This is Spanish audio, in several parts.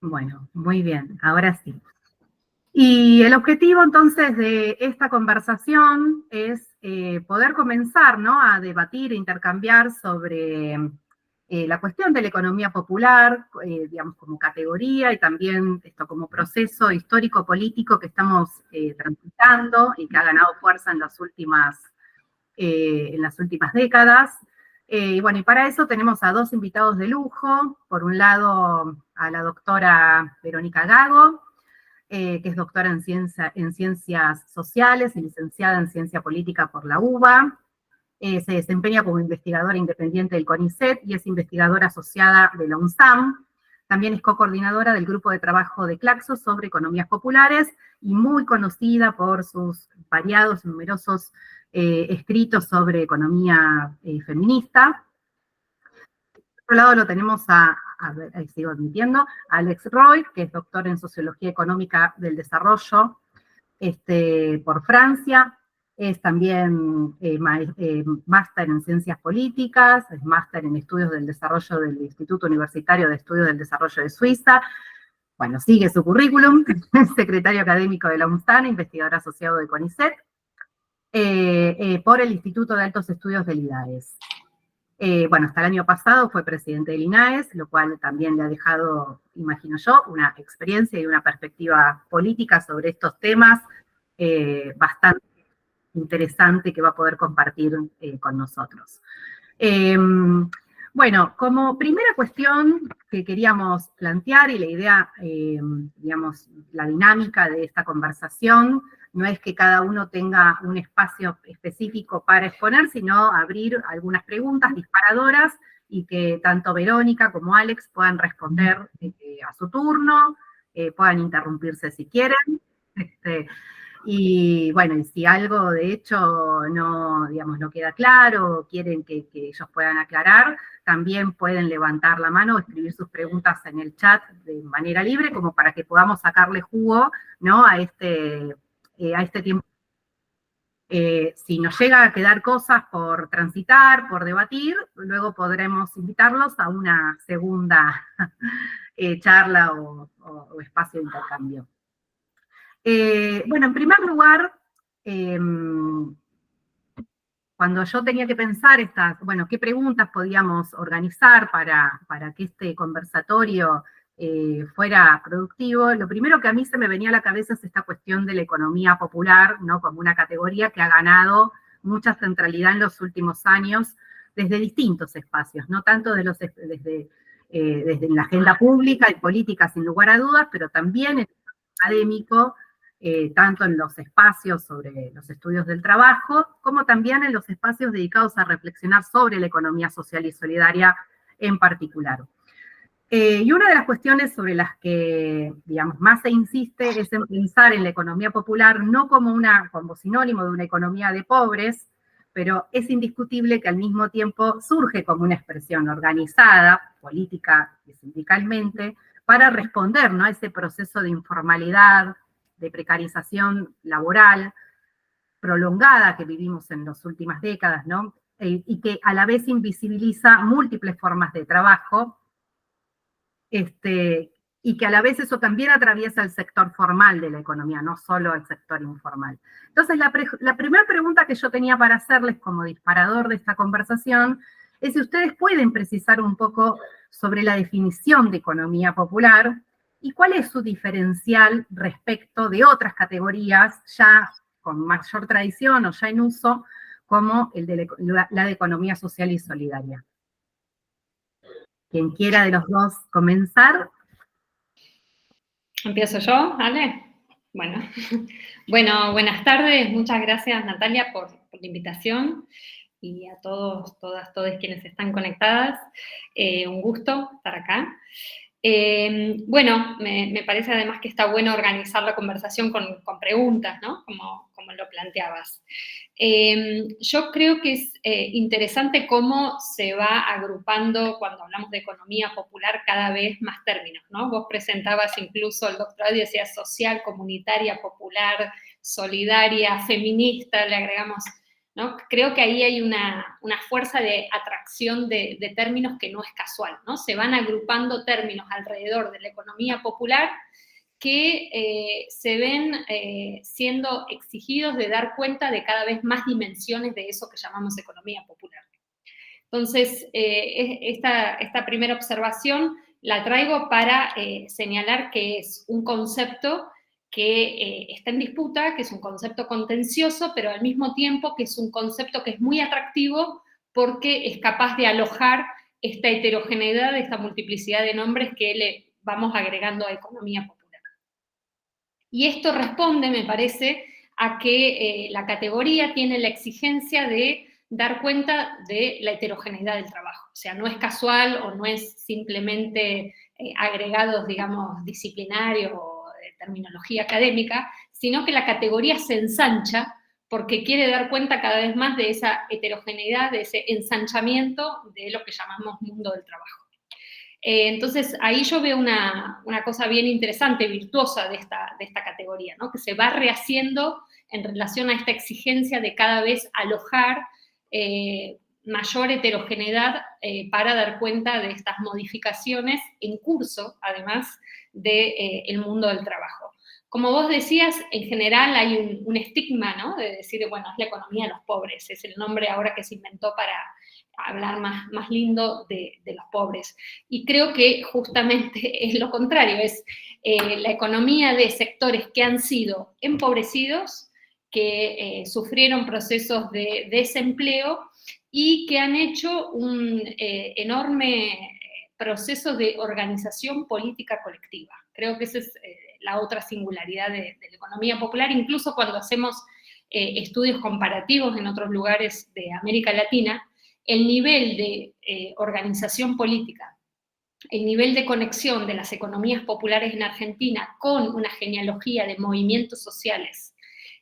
Bueno, muy bien, ahora sí. Y el objetivo entonces de esta conversación es poder comenzar, ¿no?, a debatir e intercambiar sobre la cuestión de la economía popular, digamos, como categoría y también esto como proceso histórico-político que estamos transitando y que ha ganado fuerza en las últimas décadas. Y bueno, y para eso tenemos a dos invitados de lujo. Por un lado, a la doctora Verónica Gago, que es doctora en Ciencias Sociales y licenciada en Ciencia Política por la UBA. Se desempeña como investigadora independiente del CONICET y es investigadora asociada de la UNSAM. También es co-coordinadora del grupo de trabajo de Claxo sobre economías populares y muy conocida por sus variados y numerosos escritos sobre economía feminista. Por otro lado lo tenemos ahí sigo admitiendo, a Alex Roy, que es doctor en Sociología Económica del Desarrollo por Francia. Es también máster en Ciencias Políticas, es máster en Estudios del Desarrollo del Instituto Universitario de Estudios del Desarrollo de Suiza. Bueno, sigue su currículum, secretario académico de la UNSAN, investigador asociado de CONICET, por el Instituto de Altos Estudios del IDAES. Bueno, hasta el año pasado fue presidente del INAES, lo cual también le ha dejado, imagino yo, una experiencia y una perspectiva política sobre estos temas bastante interesante que va a poder compartir con nosotros. Bueno, como primera cuestión que queríamos plantear y la idea, digamos, la dinámica de esta conversación, no es que cada uno tenga un espacio específico para exponer, sino abrir algunas preguntas disparadoras y que tanto Verónica como Alex puedan responder a su turno, puedan interrumpirse si quieren. Y bueno, y si algo de hecho no, digamos, no queda claro o quieren que ellos puedan aclarar, también pueden levantar la mano o escribir sus preguntas en el chat de manera libre, como para que podamos sacarle jugo, ¿no?, a este tiempo. Si nos llega a quedar cosas por transitar, por debatir, luego podremos invitarlos a una segunda charla o espacio de intercambio. Bueno, en primer lugar, cuando yo tenía que pensar bueno, qué preguntas podíamos organizar para que este conversatorio fuera productivo, lo primero que a mí se me venía a la cabeza es esta cuestión de la economía popular, ¿no?, como una categoría que ha ganado mucha centralidad en los últimos años desde distintos espacios, no tanto desde la agenda pública y política, sin lugar a dudas, pero también en el académico, tanto en los espacios sobre los estudios del trabajo, como también en los espacios dedicados a reflexionar sobre la economía social y solidaria en particular. Y una de las cuestiones sobre las que, digamos, más se insiste es en pensar en la economía popular no como sinónimo de una economía de pobres, pero es indiscutible que al mismo tiempo surge como una expresión organizada, política y sindicalmente, para responder, ¿no?, a ese proceso de informalidad, de precarización laboral prolongada que vivimos en las últimas décadas, ¿no?, y que a la vez invisibiliza múltiples formas de trabajo, y que a la vez eso también atraviesa el sector formal de la economía, no solo el sector informal. Entonces, la primera pregunta que yo tenía para hacerles como disparador de esta conversación es si ustedes pueden precisar un poco sobre la definición de economía popular y cuál es su diferencial respecto de otras categorías ya con mayor tradición o ya en uso, como la de economía social y solidaria. Quien quiera de los dos comenzar. ¿Empiezo yo, Ale? Bueno, buenas tardes. Muchas gracias, Natalia, por la invitación y a todos, todas quienes están conectadas. Un gusto estar acá. Bueno, me parece además que está bueno organizar la conversación con preguntas, ¿no?, como lo planteabas. Yo creo que es interesante cómo se va agrupando cuando hablamos de economía popular cada vez más términos, ¿no? Vos presentabas incluso el doctorado y decías social, comunitaria, popular, solidaria, feminista, le agregamos, ¿no? Creo que ahí hay una fuerza de atracción de términos que no es casual, ¿no? Se van agrupando términos alrededor de la economía popular que se ven siendo exigidos de dar cuenta de cada vez más dimensiones de eso que llamamos economía popular. Entonces, esta primera observación la traigo para señalar que es un concepto que está en disputa, que es un concepto contencioso, pero al mismo tiempo que es un concepto que es muy atractivo porque es capaz de alojar esta heterogeneidad, esta multiplicidad de nombres que le vamos agregando a economía popular. Y esto responde, me parece, a que la categoría tiene la exigencia de dar cuenta de la heterogeneidad del trabajo. O sea, no es casual o no es simplemente agregados, digamos, disciplinarios o de terminología académica, sino que la categoría se ensancha porque quiere dar cuenta cada vez más de esa heterogeneidad, de ese ensanchamiento de lo que llamamos mundo del trabajo. Entonces, ahí yo veo una cosa bien interesante, virtuosa de esta categoría, ¿no? Que se va rehaciendo en relación a esta exigencia de cada vez alojar mayor heterogeneidad para dar cuenta de estas modificaciones en curso, además, del mundo del trabajo. Como vos decías, en general hay un estigma, ¿no? De decir, bueno, es la economía de los pobres, es el nombre ahora que se inventó para hablar más lindo de los pobres. Y creo que justamente es lo contrario, es la economía de sectores que han sido empobrecidos, que sufrieron procesos de desempleo y que han hecho un enorme proceso de organización política colectiva. Creo que esa es la otra singularidad de la economía popular, incluso cuando hacemos estudios comparativos en otros lugares de América Latina, el nivel de organización política, el nivel de conexión de las economías populares en Argentina con una genealogía de movimientos sociales,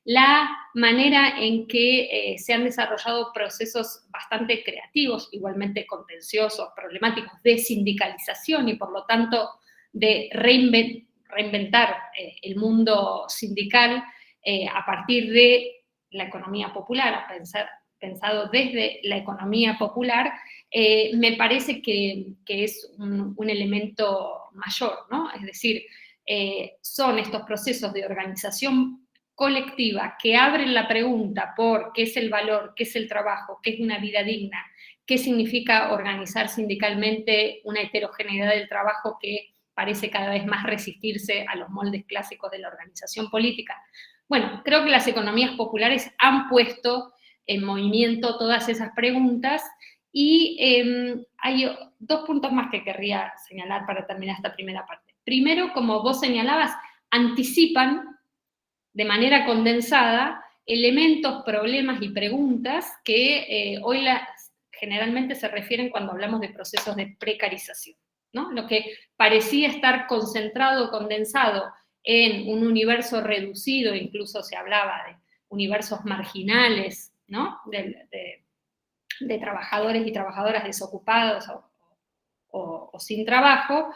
la manera en que se han desarrollado procesos bastante creativos, igualmente contenciosos, problemáticos, de sindicalización y por lo tanto de reinventar el mundo sindical a partir de la economía popular, a pensado desde la economía popular, me parece que es un elemento mayor, ¿no? Es decir, son estos procesos de organización colectiva que abren la pregunta por qué es el valor, qué es el trabajo, qué es una vida digna, qué significa organizar sindicalmente una heterogeneidad del trabajo que parece cada vez más resistirse a los moldes clásicos de la organización política. Bueno, creo que las economías populares han puesto en movimiento todas esas preguntas y hay dos puntos más que querría señalar para terminar esta primera parte. Primero, como vos señalabas, anticipan de manera condensada elementos, problemas y preguntas que hoy generalmente se refieren cuando hablamos de procesos de precarización, ¿no? Lo que parecía estar concentrado, condensado en un universo reducido, incluso se hablaba de universos marginales, ¿no? De trabajadores y trabajadoras desocupados o sin trabajo,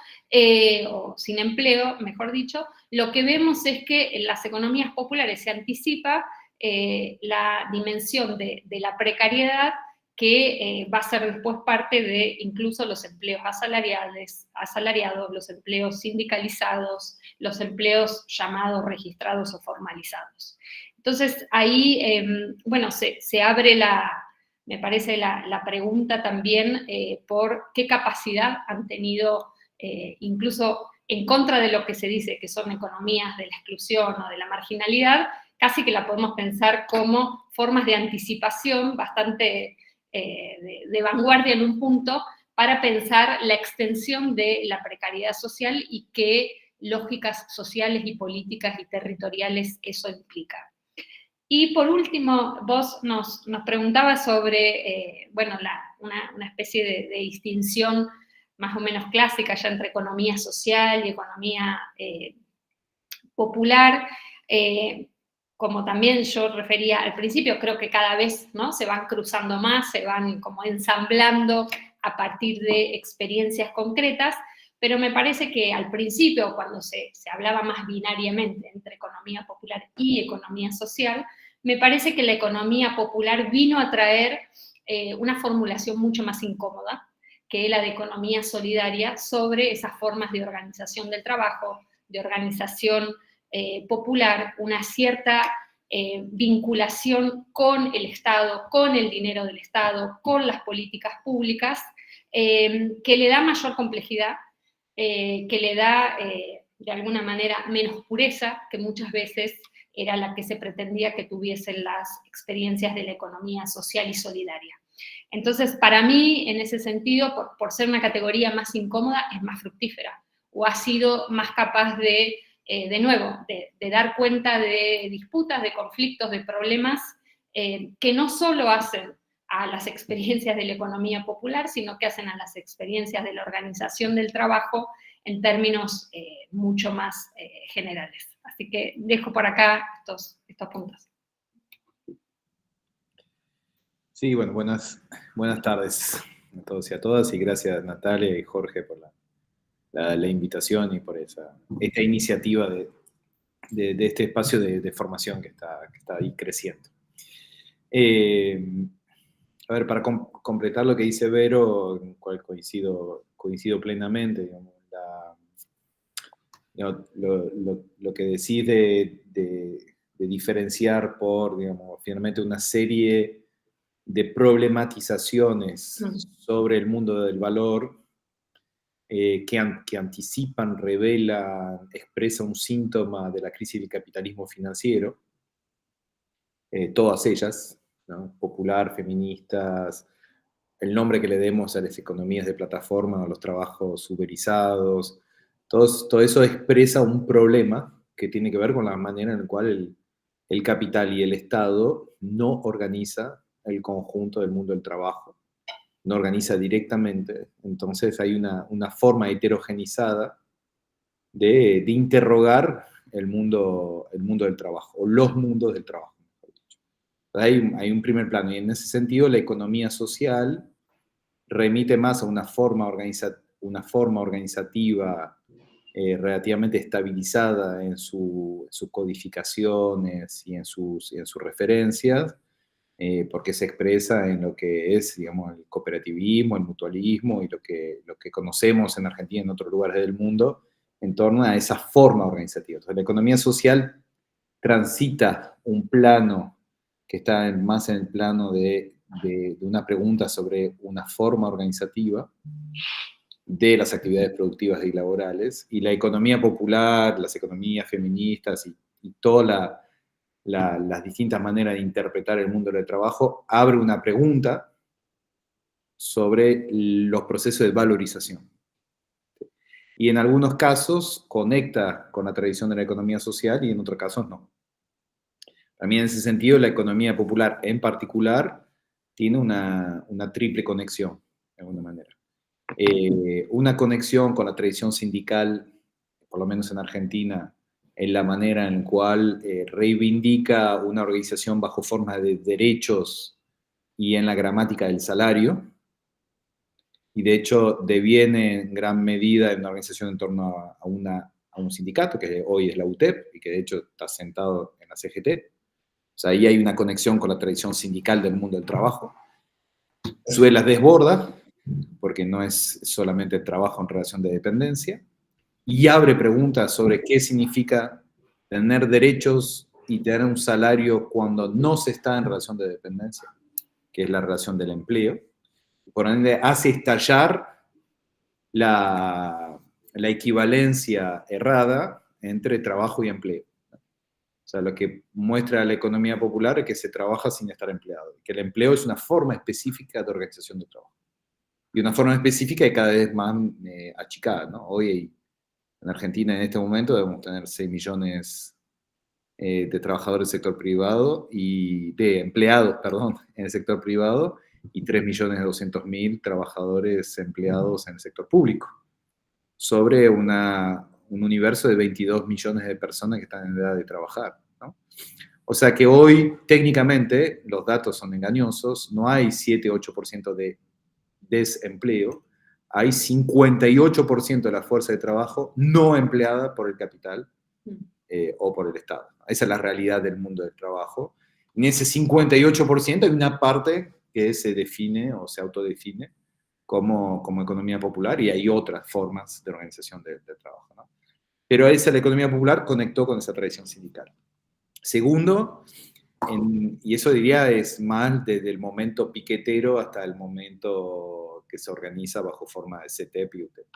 o sin empleo, mejor dicho, lo que vemos es que en las economías populares se anticipa la dimensión de la precariedad que va a ser después parte de incluso los empleos asalariados, los empleos sindicalizados, los empleos llamados registrados o formalizados. Entonces ahí, bueno, se abre me parece la pregunta también por qué capacidad han tenido, incluso en contra de lo que se dice que son economías de la exclusión o de la marginalidad, casi que la podemos pensar como formas de anticipación bastante de vanguardia en un punto para pensar la extensión de la precariedad social y qué lógicas sociales y políticas y territoriales eso implica. Y por último, vos nos preguntabas sobre, bueno, una especie de distinción más o menos clásica ya entre economía social y economía popular. Como también yo refería al principio, creo que cada vez, ¿no?, se van cruzando más, se van como ensamblando a partir de experiencias concretas, pero me parece que al principio, cuando se hablaba más binariamente entre economía popular y economía social, me parece que la economía popular vino a traer una formulación mucho más incómoda que la de economía solidaria sobre esas formas de organización del trabajo, de organización popular, una cierta vinculación con el Estado, con el dinero del Estado, con las políticas públicas, que le da mayor complejidad, que le da de alguna manera menos pureza, que muchas veces era la que se pretendía que tuviesen las experiencias de la economía social y solidaria. Entonces, para mí, en ese sentido, por ser una categoría más incómoda, es más fructífera, o ha sido más capaz de nuevo, de dar cuenta de disputas, de conflictos, de problemas que no solo hacen a las experiencias de la economía popular, sino que hacen a las experiencias de la organización del trabajo en términos mucho más generales. Así que dejo por acá estos puntos. Sí, bueno, buenas tardes a todos y a todas, y gracias Natalia y Jorge por la invitación y por esta iniciativa de este espacio de formación que está ahí creciendo. A ver, para completar lo que dice Vero, en el cual coincido plenamente, digamos, lo que decís de diferenciar por, digamos, finalmente una serie de problematizaciones sobre el mundo del valor que anticipan, revelan, expresan un síntoma de la crisis del capitalismo financiero, todas ellas, ¿no? Popular, feministas, el nombre que le demos a las economías de plataforma, a los trabajos uberizados, todo eso expresa un problema que tiene que ver con la manera en la cual el capital y el Estado no organiza el conjunto del mundo del trabajo, no organiza directamente. Entonces hay una forma heterogenizada de interrogar el mundo del trabajo, o los mundos del trabajo. Hay un primer plano, y en ese sentido la economía social remite más a una forma organizativa relativamente estabilizada en sus codificaciones y en sus referencias, porque se expresa en lo que es, digamos, el cooperativismo, el mutualismo y lo que conocemos en Argentina y en otros lugares del mundo en torno a esa forma organizativa. Entonces, la economía social transita un plano que está más en el plano de una pregunta sobre una forma organizativa de las actividades productivas y laborales, y la economía popular, las economías feministas y todas las distintas maneras de interpretar el mundo del trabajo abre una pregunta sobre los procesos de valorización. Y en algunos casos conecta con la tradición de la economía social y en otros casos no. También en ese sentido, la economía popular en particular tiene una triple conexión, de alguna manera. Una conexión con la tradición sindical, por lo menos en Argentina, en la manera en la cual reivindica una organización bajo forma de derechos y en la gramática del salario, y de hecho deviene en gran medida en una organización en torno a un sindicato, que hoy es la UTEP, y que de hecho está sentado en la CGT. O sea, ahí hay una conexión con la tradición sindical del mundo del trabajo. A su vez las desborda, porque no es solamente trabajo en relación de dependencia, y abre preguntas sobre qué significa tener derechos y tener un salario cuando no se está en relación de dependencia, que es la relación del empleo. Por ende, hace estallar la equivalencia errada entre trabajo y empleo. O sea, lo que muestra la economía popular es que se trabaja sin estar empleado, que el empleo es una forma específica de organización del trabajo. Y una forma específica y cada vez más achicada, ¿no? Hoy en Argentina en este momento debemos tener 6 millones de trabajadores del sector privado y de empleados, perdón, en el sector privado y 3.200.000 trabajadores empleados en el sector público, sobre un universo de 22 millones de personas que están en edad de trabajar, ¿no? O sea que hoy, técnicamente, los datos son engañosos, no hay 7-8% de desempleo, hay 58% de la fuerza de trabajo no empleada por el capital o por el Estado. Esa es la realidad del mundo del trabajo. En ese 58% hay una parte que se define o se autodefine como economía popular, y hay otras formas de organización del trabajo, ¿no? Pero esa, la economía popular, conectó con esa tradición sindical. Segundo, y eso diría es más desde el momento piquetero hasta el momento que se organiza bajo forma de CETEP y UTEP.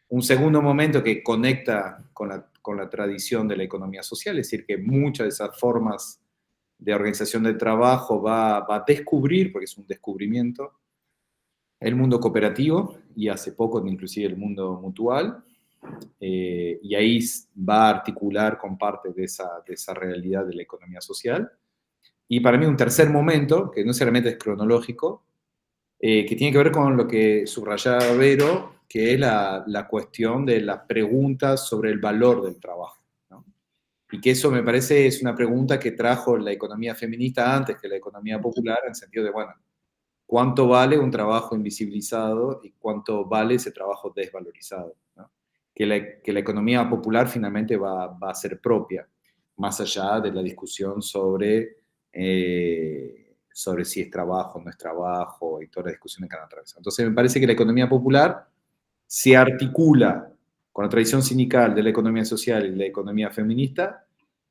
Un segundo momento que conecta con la tradición de la economía social, es decir, que muchas de esas formas de organización del trabajo va a descubrir, porque es un descubrimiento, el mundo cooperativo, y hace poco inclusive el mundo mutual, y ahí va a articular con parte de esa realidad de la economía social. Y para mí un tercer momento, que no necesariamente es cronológico, que tiene que ver con lo que subrayaba Vero, que es la cuestión de las preguntas sobre el valor del trabajo, ¿no? Y que eso me parece es una pregunta que trajo la economía feminista antes que la economía popular, en el sentido de, bueno, ¿cuánto vale un trabajo invisibilizado y cuánto vale ese trabajo desvalorizado, ¿no? Que la economía popular finalmente va a ser propia, más allá de la discusión sobre si es trabajo o no es trabajo, y todas las discusiones que han atravesado. Entonces me parece que la economía popular se articula con la tradición sindical de la economía social y la economía feminista,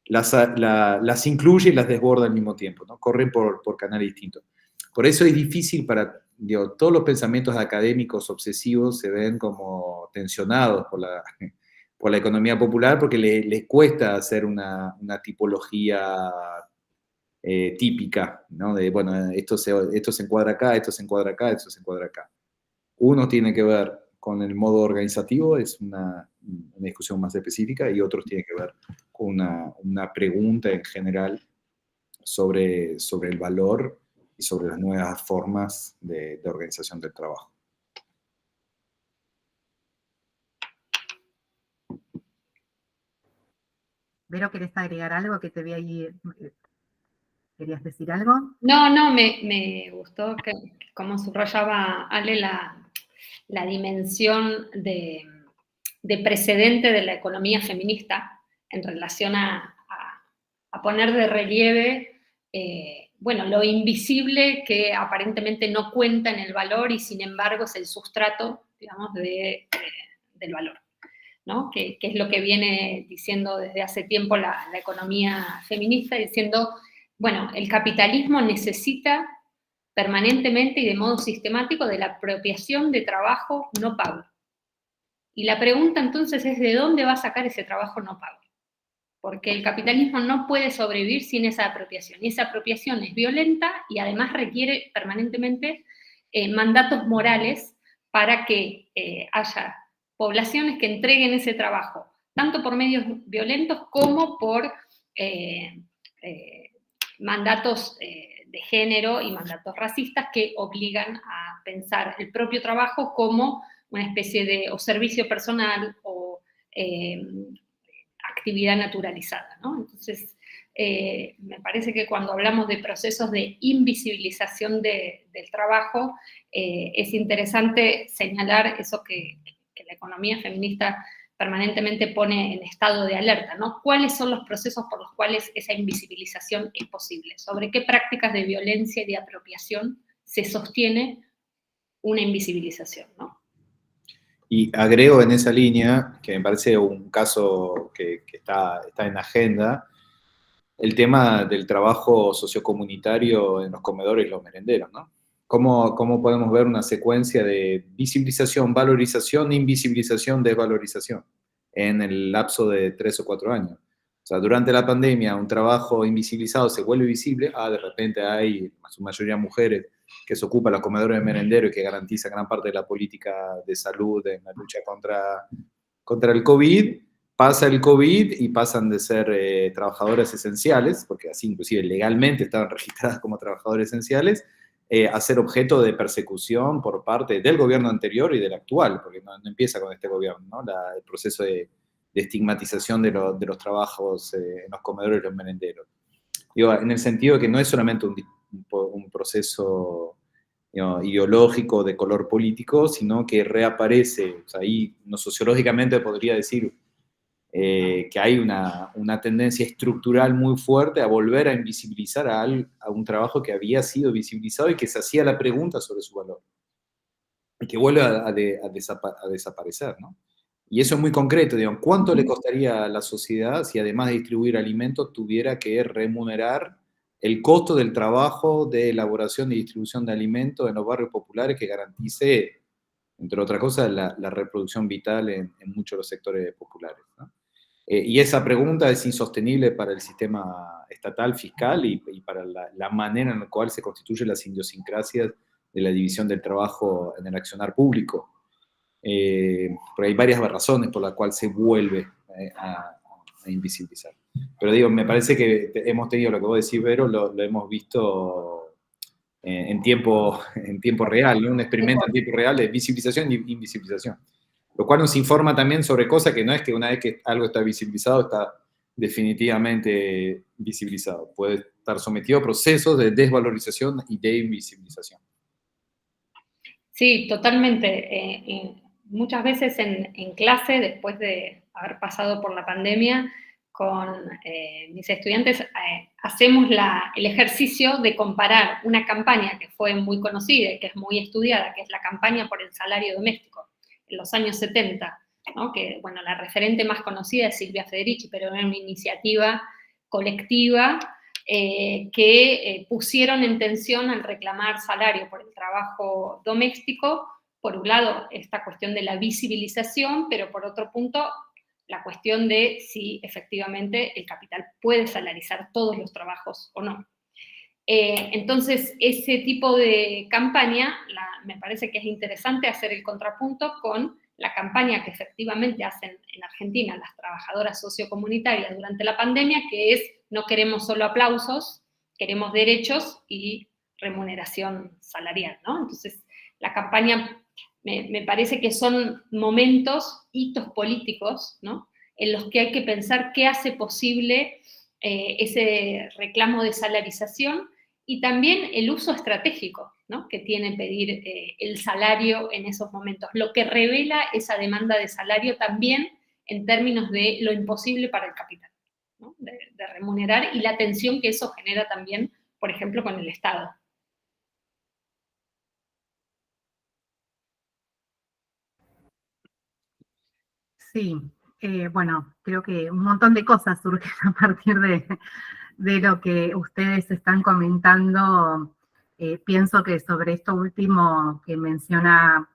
las incluye y las desborda al mismo tiempo, ¿no? Corren por canales distintos. Por eso es difícil todos los pensamientos académicos obsesivos se ven como tensionados por la economía popular, porque les cuesta hacer una tipología típica, ¿no? De, bueno, esto se encuadra acá, esto se encuadra acá, esto se encuadra acá. Uno tiene que ver con el modo organizativo, es una discusión más específica, y otros tienen que ver con una pregunta en general sobre el valor y sobre las nuevas formas de organización del trabajo. Vero, ¿querés agregar algo que te vi ahí? ¿Querías decir algo? No, me gustó cómo subrayaba Ale la dimensión de precedente de la economía feminista en relación a poner de relieve, bueno, lo invisible que aparentemente no cuenta en el valor y sin embargo es el sustrato, digamos, del valor, ¿no? Que es lo que viene diciendo desde hace tiempo la economía feminista, diciendo, bueno, el capitalismo necesita permanentemente y de modo sistemático de la apropiación de trabajo no pago. Y la pregunta entonces es, ¿de dónde va a sacar ese trabajo no pago? Porque el capitalismo no puede sobrevivir sin esa apropiación. Y esa apropiación es violenta y además requiere permanentemente mandatos morales para que haya poblaciones que entreguen ese trabajo, tanto por medios violentos como por mandatos de género y mandatos racistas que obligan a pensar el propio trabajo como una especie de o servicio personal o actividad naturalizada, ¿no? Entonces, me parece que cuando hablamos de procesos de invisibilización del trabajo, es interesante señalar eso que la economía feminista permanentemente pone en estado de alerta, ¿no? ¿Cuáles son los procesos por los cuales esa invisibilización es posible? ¿Sobre qué prácticas de violencia y de apropiación se sostiene una invisibilización, ¿no? Y agrego en esa línea, que me parece un caso que está en agenda, el tema del trabajo sociocomunitario en los comedores y los merenderos, ¿no? ¿Cómo podemos ver una secuencia de visibilización, valorización, invisibilización, desvalorización en el lapso de 3 o 4 años? O sea, durante la pandemia un trabajo invisibilizado se vuelve visible, de repente hay, en su mayoría mujeres, que se ocupan los comedores de merendero y que garantiza gran parte de la política de salud en la lucha contra el COVID. Pasa el COVID y pasan de ser trabajadoras esenciales, porque así inclusive legalmente estaban registradas como trabajadoras esenciales, a ser objeto de persecución por parte del gobierno anterior y del actual, porque no empieza con este gobierno, ¿no? El proceso de estigmatización de los trabajos en los comedores y los merenderos. Digo, en el sentido de que no es solamente un proceso, digamos, ideológico de color político, sino que reaparece, o sea, ahí sociológicamente podría decir, que hay una tendencia estructural muy fuerte a volver a invisibilizar a un trabajo que había sido visibilizado y que se hacía la pregunta sobre su valor. Y que vuelve a desaparecer, ¿no? Y eso es muy concreto, digamos, ¿cuánto le costaría a la sociedad si además de distribuir alimentos tuviera que remunerar el costo del trabajo de elaboración y distribución de alimentos en los barrios populares que garantice, entre otras cosas, la reproducción vital en muchos de los sectores populares, ¿no? Y esa pregunta es insostenible para el sistema estatal fiscal y para la manera en la cual se constituyen las idiosincrasias de la división del trabajo en el accionar público. Pero hay varias razones por las cuales se vuelve a invisibilizar. Pero digo, me parece que hemos tenido lo que vos decís, Vero, lo hemos visto en tiempo real, ¿no? Un experimento en tiempo real de visibilización y invisibilización. Lo cual nos informa también sobre cosas que no es que una vez que algo está visibilizado está definitivamente visibilizado. Puede estar sometido a procesos de desvalorización y de invisibilización. Sí, totalmente. Muchas veces en clase, después de haber pasado por la pandemia, con mis estudiantes hacemos el ejercicio de comparar una campaña que fue muy conocida y que es muy estudiada, que es la campaña por el salario doméstico, en los años 70, ¿no? Que, bueno, la referente más conocida es Silvia Federici, pero era una iniciativa colectiva que pusieron en tensión al reclamar salario por el trabajo doméstico, por un lado esta cuestión de la visibilización, pero por otro punto la cuestión de si efectivamente el capital puede salarizar todos los trabajos o no. Entonces, ese tipo de campaña, me parece que es interesante hacer el contrapunto con la campaña que efectivamente hacen en Argentina las trabajadoras sociocomunitarias durante la pandemia, que es no queremos solo aplausos, queremos derechos y remuneración salarial, ¿no? Entonces, la campaña me parece que son momentos, hitos políticos, ¿no? En los que hay que pensar qué hace posible ese reclamo de salarización y también el uso estratégico, ¿no? Que tiene pedir el salario en esos momentos, lo que revela esa demanda de salario también en términos de lo imposible para el capital, ¿no? de remunerar y la tensión que eso genera también, por ejemplo, con el Estado. Sí, bueno, creo que un montón de cosas surgen a partir de lo que ustedes están comentando. Pienso que sobre esto último que menciona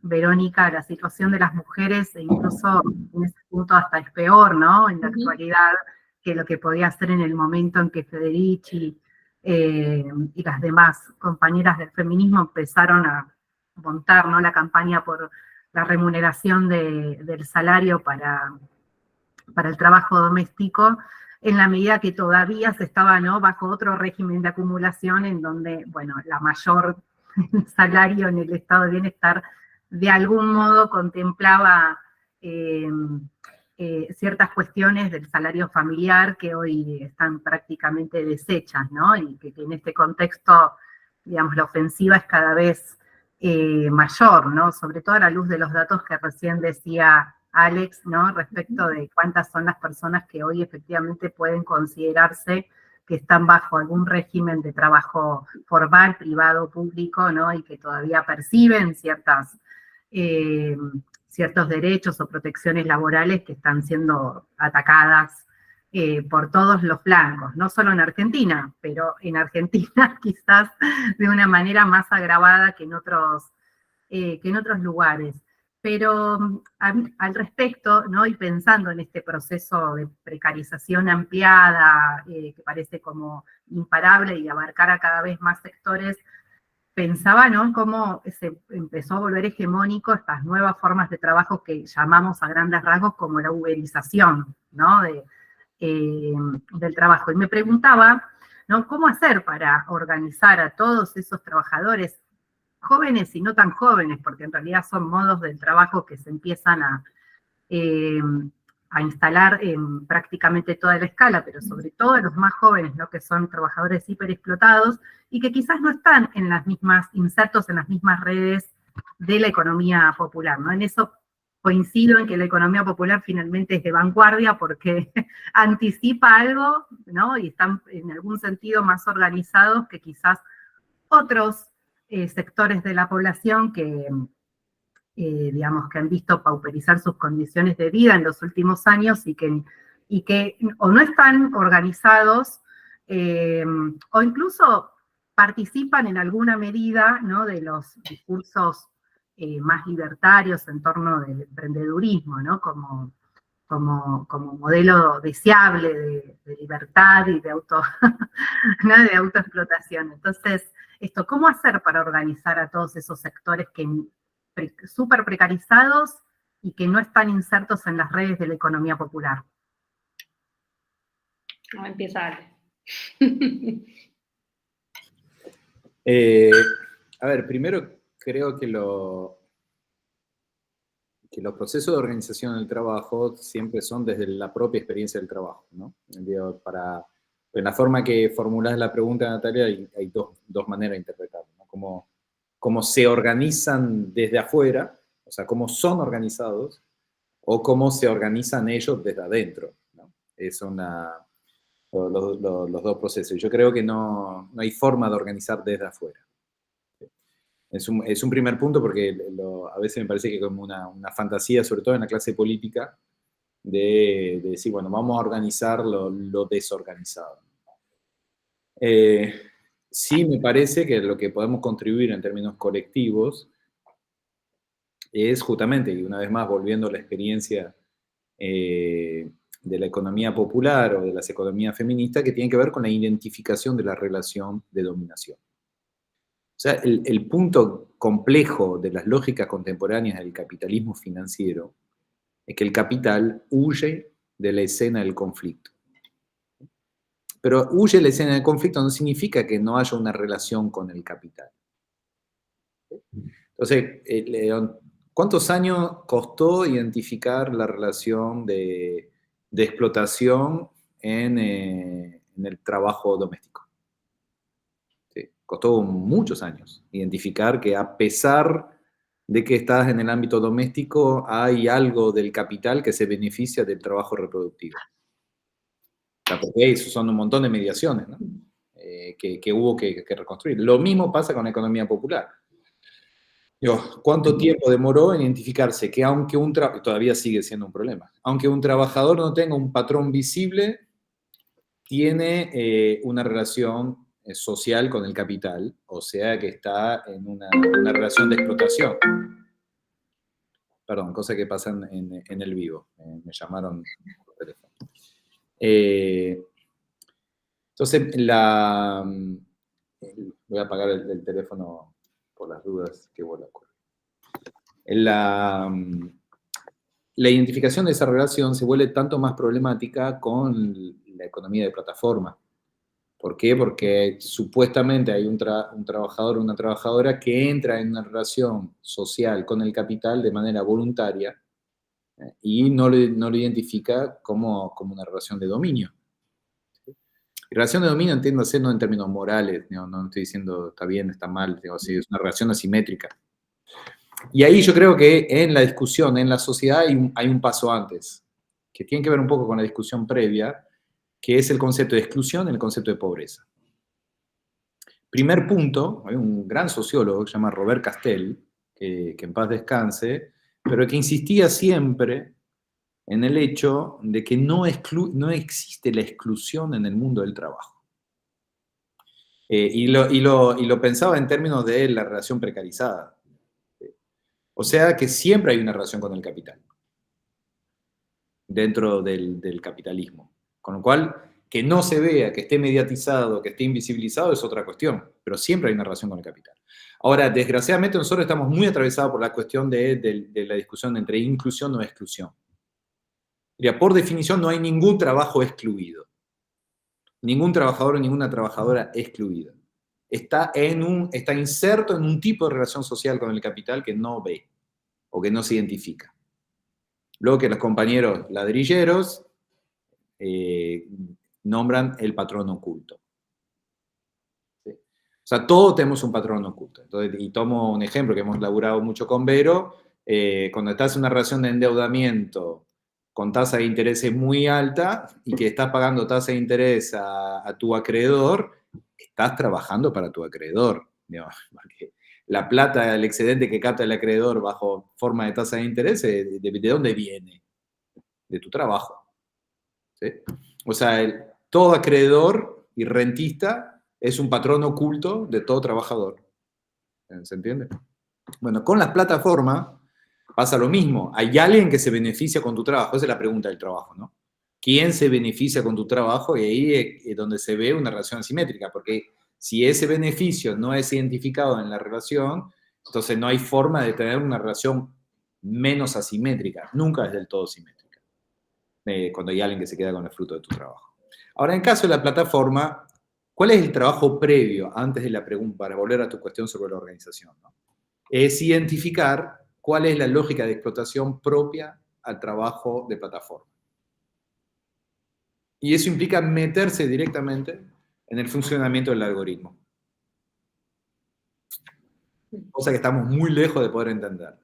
Verónica, la situación de las mujeres, e incluso en ese punto hasta es peor, ¿no? En la actualidad, que lo que podía hacer en el momento en que Federici y las demás compañeras del feminismo empezaron a montar, ¿no?, la campaña por la remuneración del salario para el trabajo doméstico, en la medida que todavía se estaba, ¿no?, bajo otro régimen de acumulación en donde, bueno, la mayor salario en el estado de bienestar de algún modo contemplaba ciertas cuestiones del salario familiar que hoy están prácticamente deshechas, ¿no? Y que en este contexto, digamos, la ofensiva es cada vez mayor, ¿no? Sobre todo a la luz de los datos que recién decía Alex, ¿no?, respecto de cuántas son las personas que hoy efectivamente pueden considerarse que están bajo algún régimen de trabajo formal, privado, público, ¿no?, y que todavía perciben ciertos derechos o protecciones laborales que están siendo atacadas por todos los flancos, no solo en Argentina, pero en Argentina quizás de una manera más agravada que en otros lugares. Pero al respecto, ¿no?, y pensando en este proceso de precarización ampliada, que parece como imparable y abarcar a cada vez más sectores, pensaba, ¿no?, cómo se empezó a volver hegemónico estas nuevas formas de trabajo que llamamos a grandes rasgos como la uberización, ¿no?, del trabajo. Y me preguntaba, ¿no?, cómo hacer para organizar a todos esos trabajadores, jóvenes y no tan jóvenes, porque en realidad son modos del trabajo que se empiezan a instalar en prácticamente toda la escala, pero sobre todo los más jóvenes, ¿no?, que son trabajadores hiperexplotados y que quizás no están insertos en las mismas redes de la economía popular, ¿no? En eso coincido en que la economía popular finalmente es de vanguardia porque anticipa algo, ¿no? Y están en algún sentido más organizados que quizás otros sectores de la población que, digamos, que han visto pauperizar sus condiciones de vida en los últimos años y que o no están organizados o incluso participan en alguna medida, ¿no?, de los discursos más libertarios en torno del emprendedurismo, ¿no?, como modelo deseable de libertad y de ¿no?, de autoexplotación. Entonces, ¿cómo hacer para organizar a todos esos sectores que súper precarizados y que no están insertos en las redes de la economía popular? No, empieza Ale. A ver, primero creo que los procesos de organización del trabajo siempre son desde la propia experiencia del trabajo, ¿no? En la forma que formulás la pregunta, Natalia, hay dos maneras de interpretarlo, ¿no? Cómo se organizan desde afuera, o sea, cómo son organizados, o cómo se organizan ellos desde adentro, ¿no? Son los dos procesos. Yo creo que no hay forma de organizar desde afuera. Es un primer punto porque a veces me parece que como una fantasía, sobre todo en la clase política, de decir, bueno, vamos a organizar lo desorganizado. Sí me parece que lo que podemos contribuir en términos colectivos es justamente, y una vez más volviendo a la experiencia de la economía popular o de las economías feministas, que tiene que ver con la identificación de la relación de dominación. O sea, el punto complejo de las lógicas contemporáneas del capitalismo financiero es que el capital huye de la escena del conflicto. Pero huye de la escena del conflicto no significa que no haya una relación con el capital. Entonces, ¿cuántos años costó identificar la relación de explotación en el trabajo doméstico? Sí, costó muchos años identificar que a pesar de que estás en el ámbito doméstico, hay algo del capital que se beneficia del trabajo reproductivo. O sea, porque eso son un montón de mediaciones, ¿no? Que hubo que reconstruir. Lo mismo pasa con la economía popular. ¿Cuánto tiempo demoró en identificarse que aunque todavía sigue siendo un problema, aunque un trabajador no tenga un patrón visible, tiene una relación social con el capital, o sea que está en una relación de explotación. Perdón, cosas que pasan en el vivo. Me llamaron por teléfono. Entonces, voy a apagar el teléfono por las dudas que vos la acuerdas. La identificación de esa relación se vuelve tanto más problemática con la economía de plataforma. ¿Por qué? Porque supuestamente hay un trabajador o una trabajadora que entra en una relación social con el capital de manera voluntaria y no lo identifica como una relación de dominio. Y relación de dominio, entiéndase, no en términos morales, no estoy diciendo está bien, está mal, es una relación asimétrica. Y ahí yo creo que en la discusión, en la sociedad, hay un paso antes, que tiene que ver un poco con la discusión previa, que es el concepto de exclusión y el concepto de pobreza. Primer punto, hay un gran sociólogo que se llama Robert Castel, que en paz descanse, pero que insistía siempre en el hecho de que no existe la exclusión en el mundo del trabajo. Y lo pensaba en términos de la relación precarizada. O sea que siempre hay una relación con el capital, dentro del capitalismo. Con lo cual, que no se vea, que esté mediatizado, que esté invisibilizado es otra cuestión, pero siempre hay una relación con el capital. Ahora, desgraciadamente nosotros estamos muy atravesados por la cuestión de la discusión entre inclusión o exclusión. Mira, por definición no hay ningún trabajo excluido. Ningún trabajador o ninguna trabajadora excluida. Está inserto en un tipo de relación social con el capital que no ve o que no se identifica. Luego que los compañeros ladrilleros nombran el patrón oculto. ¿Sí? O sea, todos tenemos un patrón oculto. Entonces, y tomo un ejemplo que hemos laburado mucho con Vero, Cuando estás en una relación de endeudamiento con tasa de interés muy alta y que estás pagando tasa de interés a tu acreedor, estás trabajando para tu acreedor, digamos, porque la plata, el excedente que capta el acreedor bajo forma de tasa de interés, ¿de dónde viene? De tu trabajo. ¿Sí? O sea, todo acreedor y rentista es un patrón oculto de todo trabajador. ¿Se entiende? Bueno, con las plataformas pasa lo mismo. Hay alguien que se beneficia con tu trabajo. Esa es la pregunta del trabajo, ¿no? ¿Quién se beneficia con tu trabajo? Y ahí es donde se ve una relación asimétrica, porque si ese beneficio no es identificado en la relación, entonces no hay forma de tener una relación menos asimétrica. Nunca es del todo simétrica, cuando hay alguien que se queda con el fruto de tu trabajo. Ahora, en caso de la plataforma, ¿cuál es el trabajo previo antes de la pregunta, para volver a tu cuestión sobre la organización, ¿no? Es identificar cuál es la lógica de explotación propia al trabajo de plataforma. Y eso implica meterse directamente en el funcionamiento del algoritmo. Cosa que estamos muy lejos de poder entender.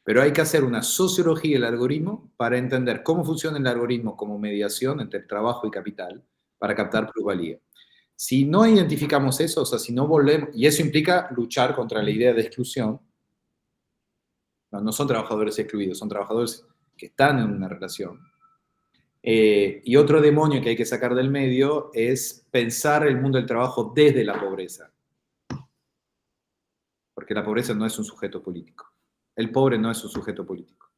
Pero hay que hacer una sociología del algoritmo para entender cómo funciona el algoritmo como mediación entre trabajo y capital para captar plusvalía. Si no identificamos eso, o sea, si no volvemos, y eso implica luchar contra la idea de exclusión. No son trabajadores excluidos, son trabajadores que están en una relación. Y otro demonio que hay que sacar del medio es pensar el mundo del trabajo desde la pobreza. Porque la pobreza no es un sujeto político. El pobre no es un sujeto político.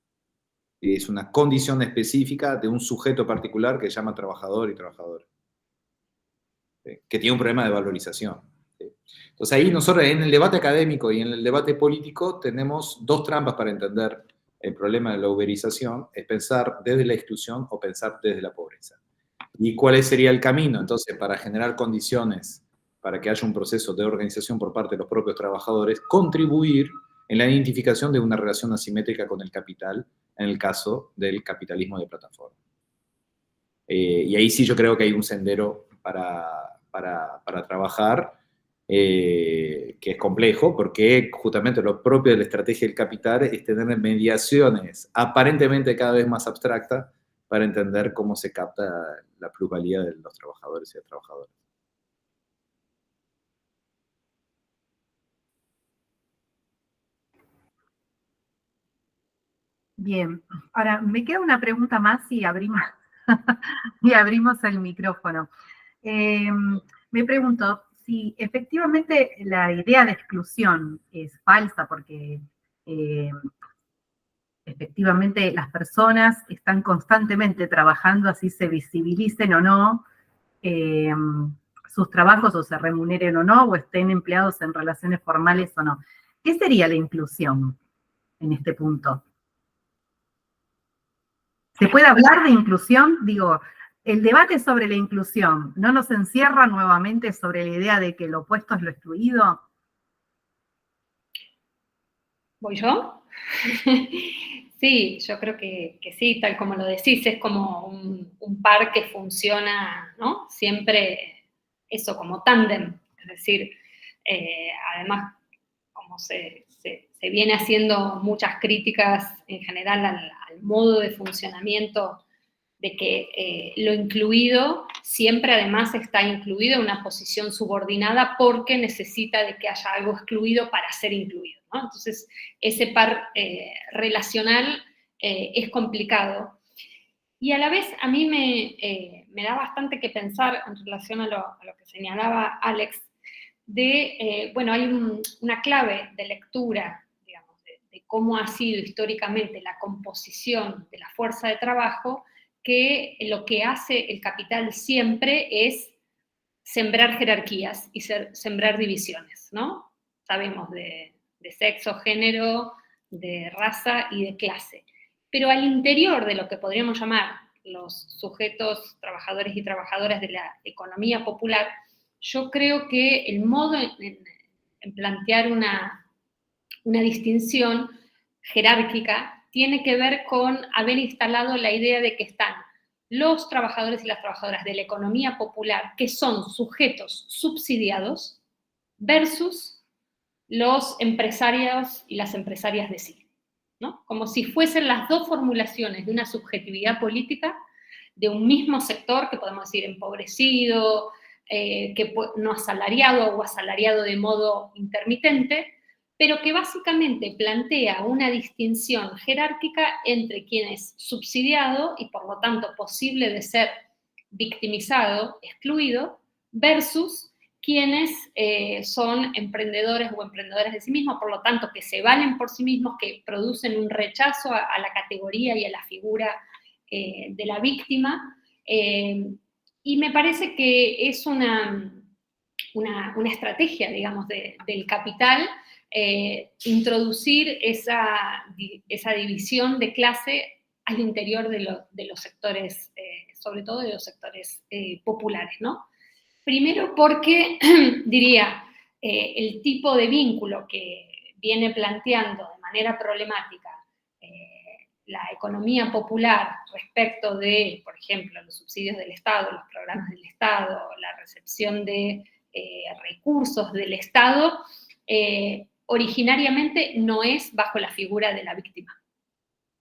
Es una condición específica de un sujeto particular que se llama trabajador y trabajadora. Que tiene un problema de valorización. Entonces ahí nosotros en el debate académico y en el debate político tenemos dos trampas para entender el problema de la uberización, es pensar desde la exclusión o pensar desde la pobreza. ¿Y cuál sería el camino? Entonces, para generar condiciones para que haya un proceso de organización por parte de los propios trabajadores, contribuir en la identificación de una relación asimétrica con el capital, en el caso del capitalismo de plataforma. Y ahí sí yo creo que hay un sendero para trabajar, que es complejo, porque justamente lo propio de la estrategia del capital es tener mediaciones aparentemente cada vez más abstractas para entender cómo se capta la plusvalía de los trabajadores y las trabajadoras. Bien, ahora me queda una pregunta más y abrimos, y abrimos el micrófono. Me pregunto si efectivamente la idea de exclusión es falsa, porque efectivamente las personas están constantemente trabajando, así se visibilicen o no sus trabajos, o se remuneren o no, o estén empleados en relaciones formales o no. ¿Qué sería la inclusión en este punto? ¿Se puede hablar de inclusión? Digo, el debate sobre la inclusión, ¿no nos encierra nuevamente sobre la idea de que lo opuesto es lo excluido? ¿Voy yo? Sí, yo creo que sí, tal como lo decís, es como un par que funciona, ¿no? Siempre eso, como tándem. Es decir, además, como se viene haciendo muchas críticas en general al modo de funcionamiento de que lo incluido siempre además está incluido en una posición subordinada porque necesita de que haya algo excluido para ser incluido, ¿no? Entonces, ese par relacional es complicado. Y a la vez a mí me da bastante que pensar en relación a lo que señalaba Alex, bueno, hay una clave de lectura, digamos, de cómo ha sido históricamente la composición de la fuerza de trabajo, que lo que hace el capital siempre es sembrar jerarquías y sembrar divisiones, ¿no? Sabemos de sexo, género, de raza y de clase. Pero al interior de lo que podríamos llamar los sujetos trabajadores y trabajadoras de la economía popular, yo creo que el modo en plantear una distinción jerárquica tiene que ver con haber instalado la idea de que están los trabajadores y las trabajadoras de la economía popular, que son sujetos subsidiados, versus los empresarios y las empresarias de sí. ¿no? Como si fuesen las dos formulaciones de una subjetividad política de un mismo sector, que podemos decir empobrecido, no asalariado o asalariado de modo intermitente, pero que básicamente plantea una distinción jerárquica entre quien es subsidiado y por lo tanto posible de ser victimizado, excluido, versus quienes son emprendedores o emprendedoras de sí mismos, por lo tanto que se valen por sí mismos, que producen un rechazo a la categoría y a la figura de la víctima, y me parece que es una estrategia, digamos, del capital, introducir esa división de clase al interior de los sectores, sobre todo de los sectores populares, ¿no? Primero porque, diría, el tipo de vínculo que viene planteando de manera problemática la economía popular respecto de, por ejemplo, los subsidios del Estado, los programas del Estado, la recepción de recursos del Estado, originariamente no es bajo la figura de la víctima,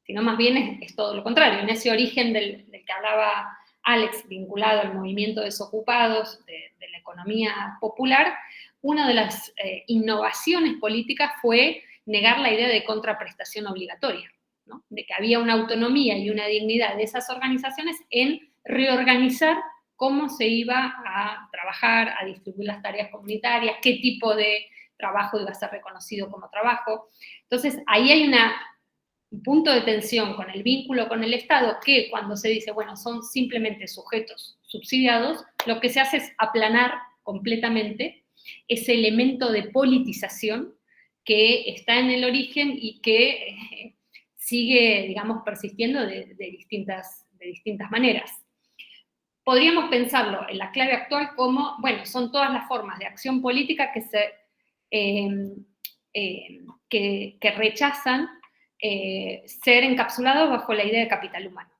sino más bien es todo lo contrario. En ese origen del que hablaba Alex, vinculado al movimiento de desocupados de la economía popular, una de las innovaciones políticas fue negar la idea de contraprestación obligatoria, ¿no? De que había una autonomía y una dignidad de esas organizaciones en reorganizar cómo se iba a trabajar, a distribuir las tareas comunitarias, qué tipo de trabajo iba a ser reconocido como trabajo. Entonces, ahí hay un punto de tensión con el vínculo con el Estado, que cuando se dice, bueno, son simplemente sujetos subsidiados, lo que se hace es aplanar completamente ese elemento de politización que está en el origen y que sigue, digamos, persistiendo de distintas maneras. Podríamos pensarlo en la clave actual como, bueno, son todas las formas de acción política que rechazan ser encapsulados bajo la idea de capital humano,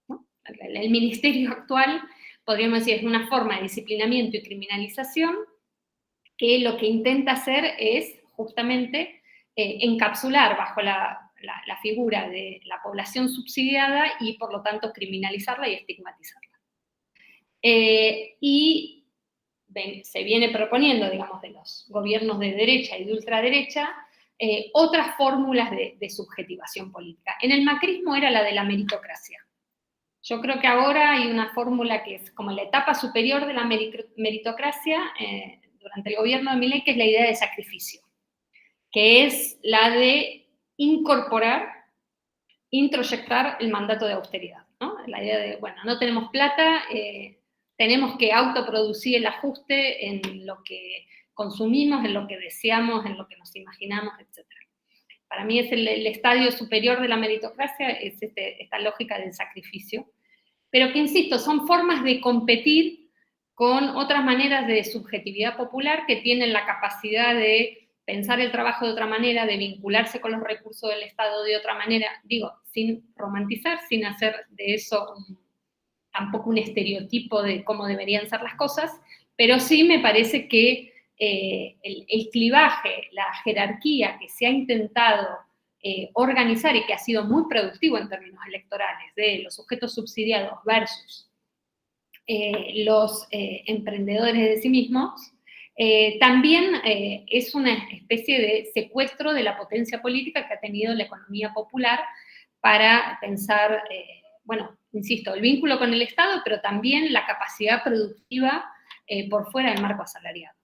¿no? El ministerio actual, podríamos decir, es una forma de disciplinamiento y criminalización que lo que intenta hacer es justamente encapsular bajo la figura de la población subsidiada y por lo tanto criminalizarla y estigmatizarla. Y se viene proponiendo, digamos, de los gobiernos de derecha y de ultraderecha, otras fórmulas de subjetivación política. En el macrismo era la de la meritocracia. Yo creo que ahora hay una fórmula que es como la etapa superior de la meritocracia durante el gobierno de Milei, que es la idea de sacrificio, que es la de introyectar el mandato de austeridad, ¿no? La idea de, bueno, no tenemos plata, tenemos que autoproducir el ajuste en lo que consumimos, en lo que deseamos, en lo que nos imaginamos, etc. Para mí es el estadio superior de la meritocracia, es esta lógica del sacrificio, pero que, insisto, son formas de competir con otras maneras de subjetividad popular que tienen la capacidad de pensar el trabajo de otra manera, de vincularse con los recursos del Estado de otra manera, digo, sin romantizar, sin hacer de eso tampoco un estereotipo de cómo deberían ser las cosas, pero sí me parece que el clivaje, la jerarquía que se ha intentado organizar y que ha sido muy productivo en términos electorales de los sujetos subsidiados versus los emprendedores de sí mismos, también es una especie de secuestro de la potencia política que ha tenido la economía popular para pensar, bueno, insisto, el vínculo con el Estado, pero también la capacidad productiva por fuera del marco asalariado.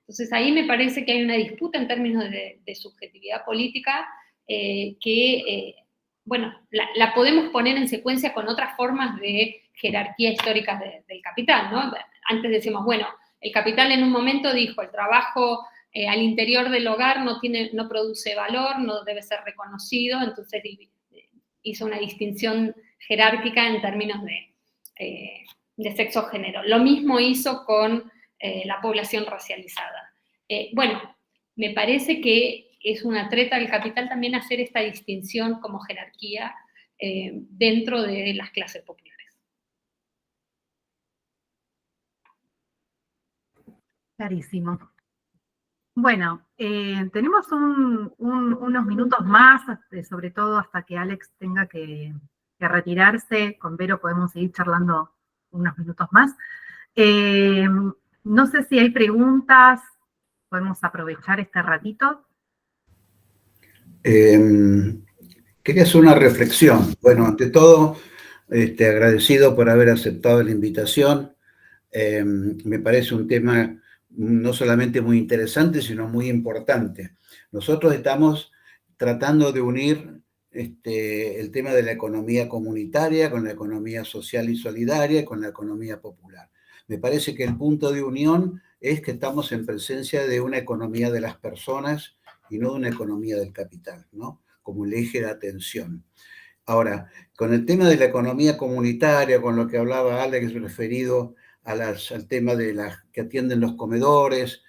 Entonces ahí me parece que hay una disputa en términos de subjetividad política bueno, la podemos poner en secuencia con otras formas de jerarquía históricas del capital, ¿no? Antes decimos, bueno, el capital en un momento dijo, el trabajo al interior del hogar no produce valor, no debe ser reconocido, entonces hizo una distinción jerárquica en términos de sexo-género. Lo mismo hizo con la población racializada. Bueno, me parece que es una treta del capital también hacer esta distinción como jerarquía dentro de las clases populares. Clarísimo. Bueno, tenemos unos minutos más, sobre todo hasta que Alex tenga que retirarse. Con Vero podemos seguir charlando unos minutos más. Eh, no sé si hay preguntas, podemos aprovechar este ratito. Quería hacer una reflexión. Bueno, ante todo, agradecido por haber aceptado la invitación. Me parece un tema no solamente muy interesante, sino muy importante. Nosotros estamos tratando de unir el tema de la economía comunitaria con la economía social y solidaria y con la economía popular. Me parece que el punto de unión es que estamos en presencia de una economía de las personas y no de una economía del capital, ¿no? Como el eje de atención. Ahora, con el tema de la economía comunitaria, con lo que hablaba Alex referido al tema de las que atienden los comedores,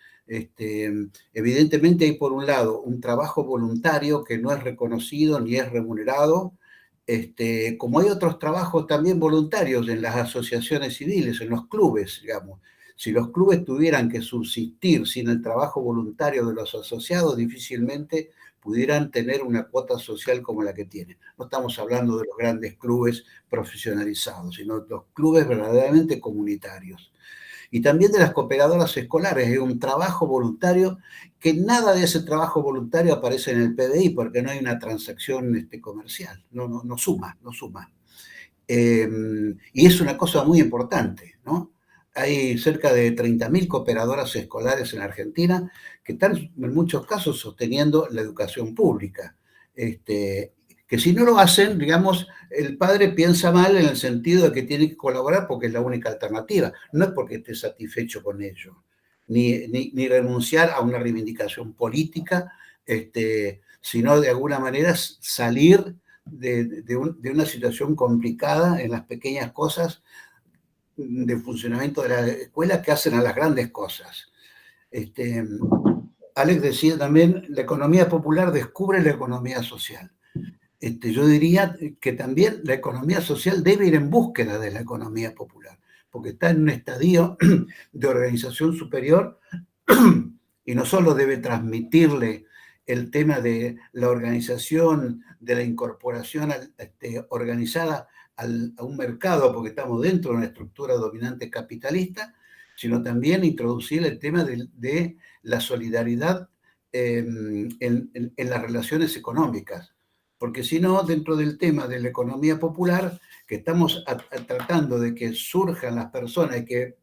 evidentemente hay por un lado un trabajo voluntario que no es reconocido ni es remunerado, como hay otros trabajos también voluntarios en las asociaciones civiles, en los clubes, digamos. Si los clubes tuvieran que subsistir sin el trabajo voluntario de los asociados, difícilmente pudieran tener una cuota social como la que tienen. No estamos hablando de los grandes clubes profesionalizados, sino de los clubes verdaderamente comunitarios. Y también de las cooperadoras escolares, es un trabajo voluntario que nada de ese trabajo voluntario aparece en el PBI porque no hay una transacción comercial, no suma. Y es una cosa muy importante, ¿no? Hay cerca de 30.000 cooperadoras escolares en Argentina que están en muchos casos sosteniendo la educación pública. Que si no lo hacen, digamos, el padre piensa mal en el sentido de que tiene que colaborar porque es la única alternativa. No es porque esté satisfecho con ello, ni renunciar a una reivindicación política, sino de alguna manera salir de una situación complicada en las pequeñas cosas de funcionamiento de la escuela que hacen a las grandes cosas. Alex decía también, la economía popular descubre la economía social. Yo diría que también la economía social debe ir en búsqueda de la economía popular, porque está en un estadio de organización superior y no solo debe transmitirle el tema de la organización, de la incorporación organizada a un mercado, porque estamos dentro de una estructura dominante capitalista, sino también introducir el tema de la solidaridad en las relaciones económicas. Porque si no, dentro del tema de la economía popular, que estamos tratando de que surjan las personas y que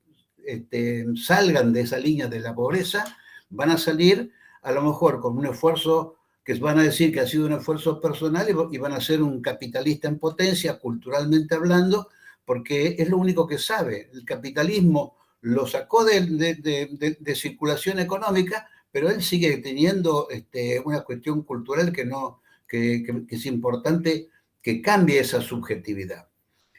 salgan de esa línea de la pobreza, van a salir a lo mejor con un esfuerzo que van a decir que ha sido un esfuerzo personal y van a ser un capitalista en potencia, culturalmente hablando, porque es lo único que sabe. El capitalismo lo sacó de circulación económica, pero él sigue teniendo una cuestión cultural que es importante que cambie esa subjetividad.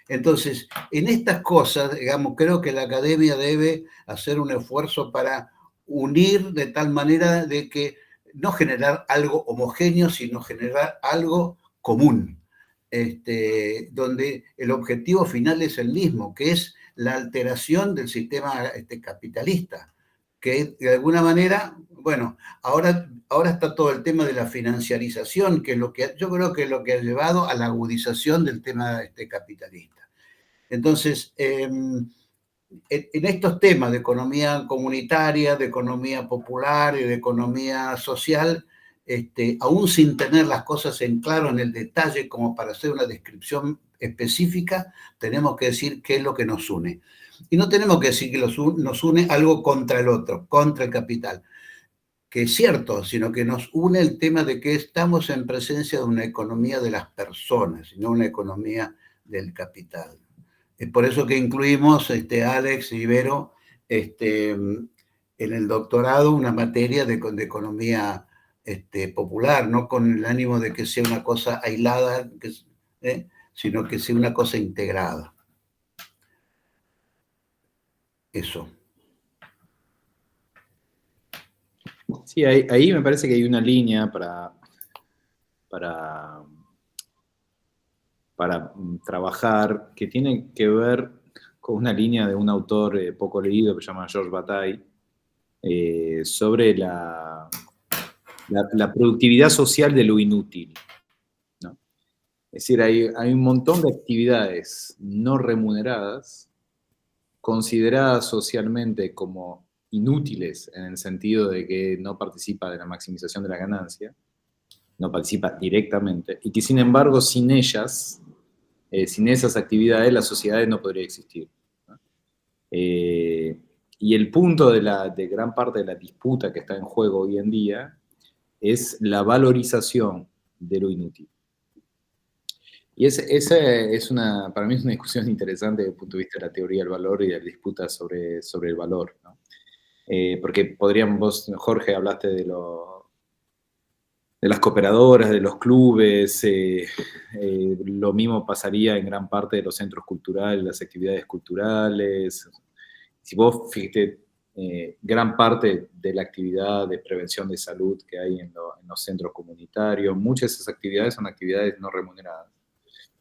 Entonces, en estas cosas, digamos, creo que la academia debe hacer un esfuerzo para unir de tal manera de que no generar algo homogéneo, sino generar algo común, donde el objetivo final es el mismo, que es la alteración del sistema capitalista, que de alguna manera, bueno, ahora está todo el tema de la financiarización, que es lo que yo creo que es lo que ha llevado a la agudización del tema capitalista. Entonces, en estos temas de economía comunitaria, de economía popular y de economía social, aún sin tener las cosas en claro en el detalle como para hacer una descripción específica, tenemos que decir qué es lo que nos une. Y no tenemos que decir que nos une algo contra el otro, contra el capital, que es cierto, sino que nos une el tema de que estamos en presencia de una economía de las personas, y no una economía del capital. Es por eso que incluimos, Alex y Vero, en el doctorado una materia de economía popular, no con el ánimo de que sea una cosa aislada, sino que sea una cosa integrada. Eso. Sí, ahí me parece que hay una línea para trabajar que tiene que ver con una línea de un autor poco leído que se llama Georges Bataille, sobre la productividad social de lo inútil, ¿no? Es decir, hay un montón de actividades no remuneradas consideradas socialmente como inútiles en el sentido de que no participa de la maximización de la ganancia, no participa directamente, y que sin embargo sin ellas, sin esas actividades, las sociedades no podría existir, ¿no? Y el punto de gran parte de la disputa que está en juego hoy en día es la valorización de lo inútil. Y esa es para mí es una discusión interesante desde el punto de vista de la teoría del valor y de la disputa sobre el valor, ¿no? Porque vos, Jorge, hablaste de las cooperadoras, de los clubes, lo mismo pasaría en gran parte de los centros culturales, las actividades culturales. Si vos fíjate, gran parte de la actividad de prevención de salud que hay en los centros comunitarios, muchas de esas actividades son actividades no remuneradas.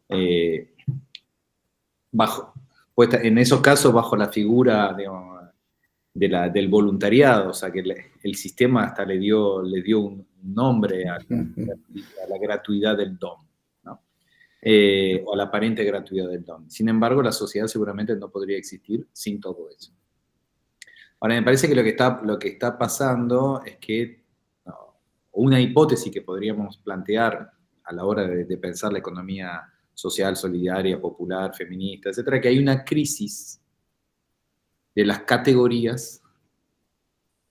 En esos casos, bajo la figura, digamos, del voluntariado, o sea, que el sistema hasta le dio un nombre a la gratuidad del don, ¿no? O a la aparente gratuidad del don. Sin embargo, la sociedad seguramente no podría existir sin todo eso. Ahora, me parece que lo que está pasando es que una hipótesis que podríamos plantear a la hora de pensar la economía social, solidaria, popular, feminista, etcétera, que hay una crisis de las categorías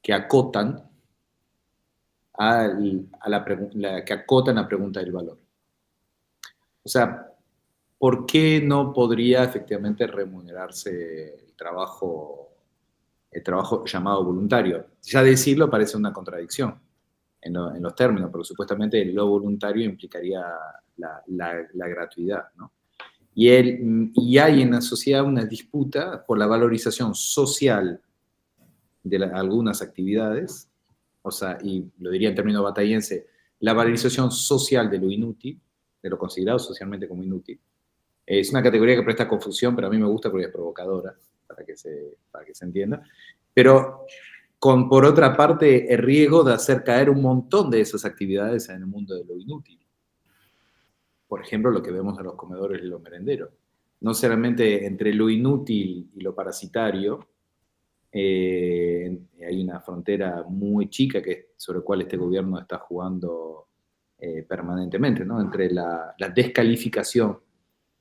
que acotan la pregunta del valor. O sea, ¿por qué no podría efectivamente remunerarse el trabajo llamado voluntario? Ya decirlo parece una contradicción en los términos, porque supuestamente lo voluntario implicaría la gratuidad, ¿no? Y hay en la sociedad una disputa por la valorización social de algunas actividades, o sea, y lo diría en términos batayense, la valorización social de lo inútil, de lo considerado socialmente como inútil. Es una categoría que presta confusión, pero a mí me gusta porque es provocadora, para que se entienda. Pero por otra parte, el riesgo de hacer caer un montón de esas actividades en el mundo de lo inútil. Por ejemplo, lo que vemos en los comedores y los merenderos. No solamente entre lo inútil y lo parasitario, hay una frontera muy chica sobre la cual este gobierno está jugando permanentemente, ¿no? Entre la descalificación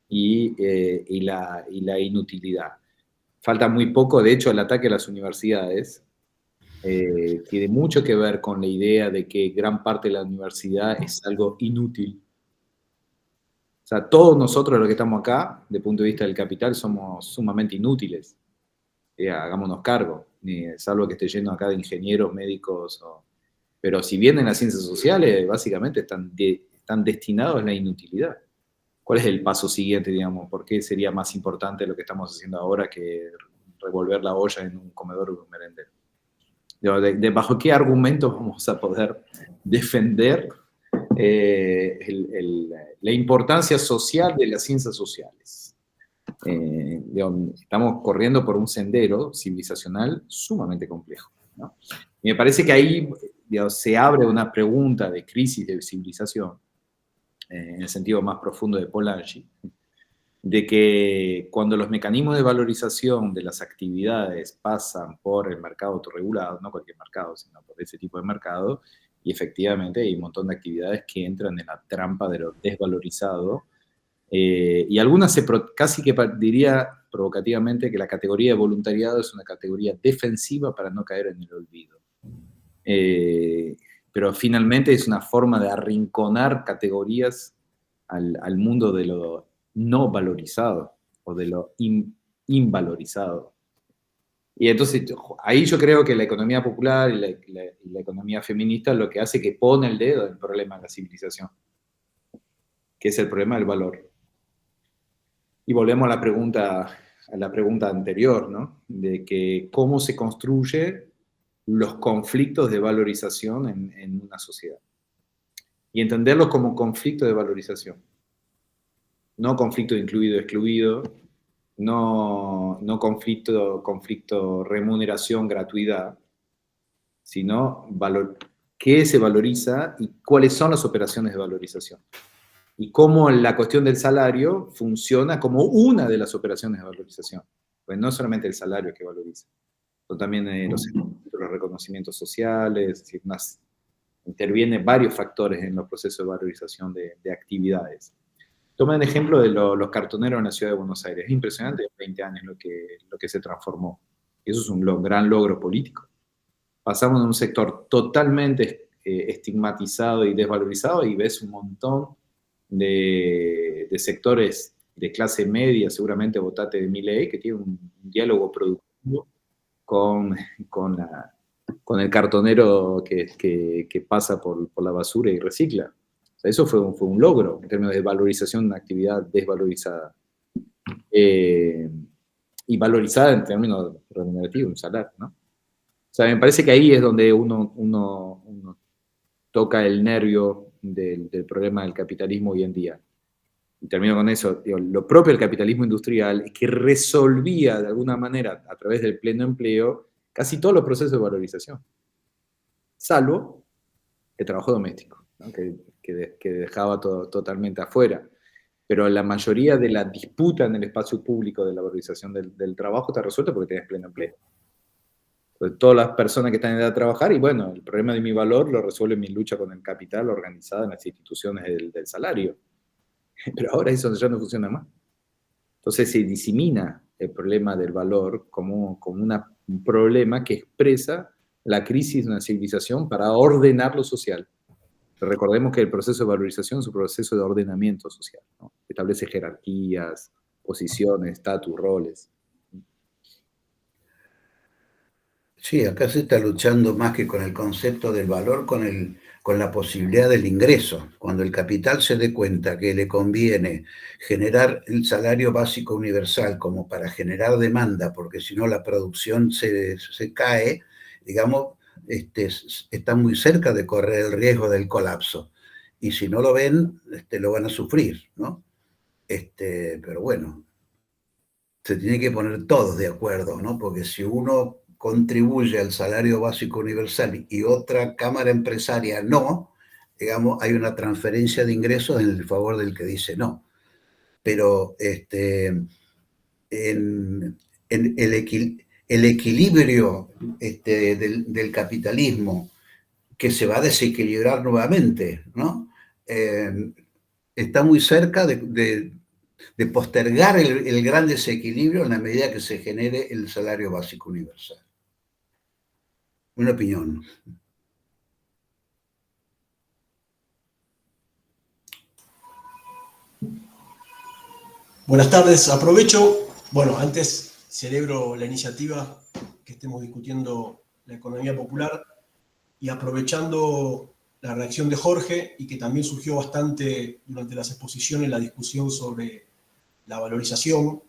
y la inutilidad. Falta muy poco, de hecho, el ataque a las universidades tiene mucho que ver con la idea de que gran parte de la universidad es algo inútil. O sea, todos nosotros los que estamos acá, desde el punto de vista del capital, somos sumamente inútiles. Hagámonos cargo, salvo que esté lleno acá de ingenieros, médicos, pero si bien en las ciencias sociales, básicamente están destinados a la inutilidad. ¿Cuál es el paso siguiente, digamos? ¿Por qué sería más importante lo que estamos haciendo ahora que revolver la olla en un comedor o un merendero? ¿Bajo qué argumentos vamos a poder defender la importancia social de las ciencias sociales? Estamos corriendo por un sendero civilizacional sumamente complejo, ¿no? Y me parece que ahí se abre una pregunta de crisis de civilización, en el sentido más profundo de Polanyi, de que cuando los mecanismos de valorización de las actividades pasan por el mercado autorregulado, no cualquier mercado, sino por ese tipo de mercado, y efectivamente hay un montón de actividades que entran en la trampa de lo desvalorizado, y algunas casi que diría provocativamente que la categoría de voluntariado es una categoría defensiva para no caer en el olvido. Pero finalmente es una forma de arrinconar categorías al mundo de lo no valorizado o de lo invalorizado. Y entonces ahí yo creo que la economía popular y la economía feminista lo que hace que pone el dedo en el problema de la civilización, que es el problema del valor. Y volvemos a la pregunta anterior, ¿no? De que cómo se construye los conflictos de valorización en una sociedad. Y entenderlos como conflicto de valorización. No conflicto incluido-excluido, no conflicto remuneración-gratuidad, sino qué se valoriza y cuáles son las operaciones de valorización. Y cómo la cuestión del salario funciona como una de las operaciones de valorización. Pues no solamente el salario que valoriza, sino también los reconocimientos sociales, es decir, intervienen varios factores en los procesos de valorización de actividades. Toma el ejemplo de los cartoneros en la ciudad de Buenos Aires. Es impresionante en 20 años lo que se transformó. Y eso es un gran logro político. Pasamos de un sector totalmente estigmatizado y desvalorizado y ves un montón de sectores de clase media, seguramente votate de Milei, que tiene un diálogo productivo con el cartonero que pasa por la basura y recicla. O sea, eso fue un logro en términos de valorización de una actividad desvalorizada. Y valorizada en términos remunerativos, un salario, ¿no? O sea, me parece que ahí es donde uno toca el nervio del problema del capitalismo hoy en día. Y termino con eso. Digo, lo propio del capitalismo industrial es que resolvía de alguna manera, a través del pleno empleo, casi todos los procesos de valorización, salvo el trabajo doméstico, ¿no? que dejaba totalmente afuera. Pero la mayoría de la disputa en el espacio público de la valorización del trabajo está resuelta porque tienes pleno empleo. Entonces, todas las personas que están en edad de trabajar, y bueno, el problema de mi valor lo resuelve mi lucha con el capital organizada en las instituciones del salario. Pero ahora eso ya no funciona más. Entonces se disemina el problema del valor como un problema que expresa la crisis de una civilización para ordenar lo social. Pero recordemos que el proceso de valorización es un proceso de ordenamiento social, ¿no? Establece jerarquías, posiciones, estatus, roles. Sí, acá se está luchando más que con el concepto del valor, con la posibilidad del ingreso. Cuando el capital se dé cuenta que le conviene generar el salario básico universal como para generar demanda, porque si no la producción se cae, digamos, está muy cerca de correr el riesgo del colapso. Y si no lo ven, lo van a sufrir, ¿no? Pero bueno, se tiene que poner todos de acuerdo, ¿no? Porque si uno contribuye al salario básico universal y otra cámara empresaria no, digamos, hay una transferencia de ingresos en el favor del que dice no. Pero en el equilibrio del capitalismo que se va a desequilibrar nuevamente, ¿no? Está muy cerca de postergar el gran desequilibrio en la medida que se genere el salario básico universal. Una opinión. Buenas tardes, aprovecho, bueno, antes celebro la iniciativa que estemos discutiendo la economía popular y aprovechando la reacción de Jorge y que también surgió bastante durante las exposiciones, la discusión sobre la valorización.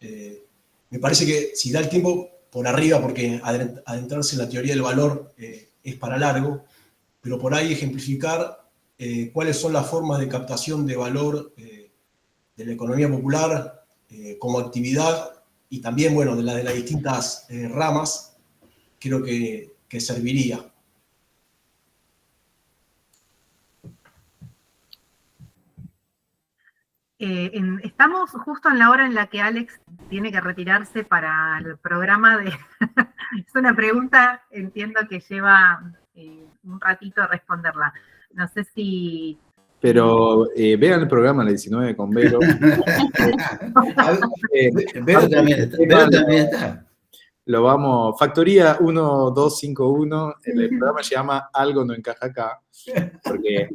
Me parece que si da el tiempo por arriba, porque adentrarse en la teoría del valor es para largo, pero por ahí ejemplificar cuáles son las formas de captación de valor de la economía popular como actividad y también, bueno, de las distintas ramas, creo que serviría. Estamos justo en la hora en la que Alex tiene que retirarse para el programa de... Es una pregunta, entiendo que lleva un ratito responderla. No sé si... Pero vean el programa a las 19 con Vero. Vero también está. Lo vamos, Factoría 1251, el programa se llama Algo no encaja acá, porque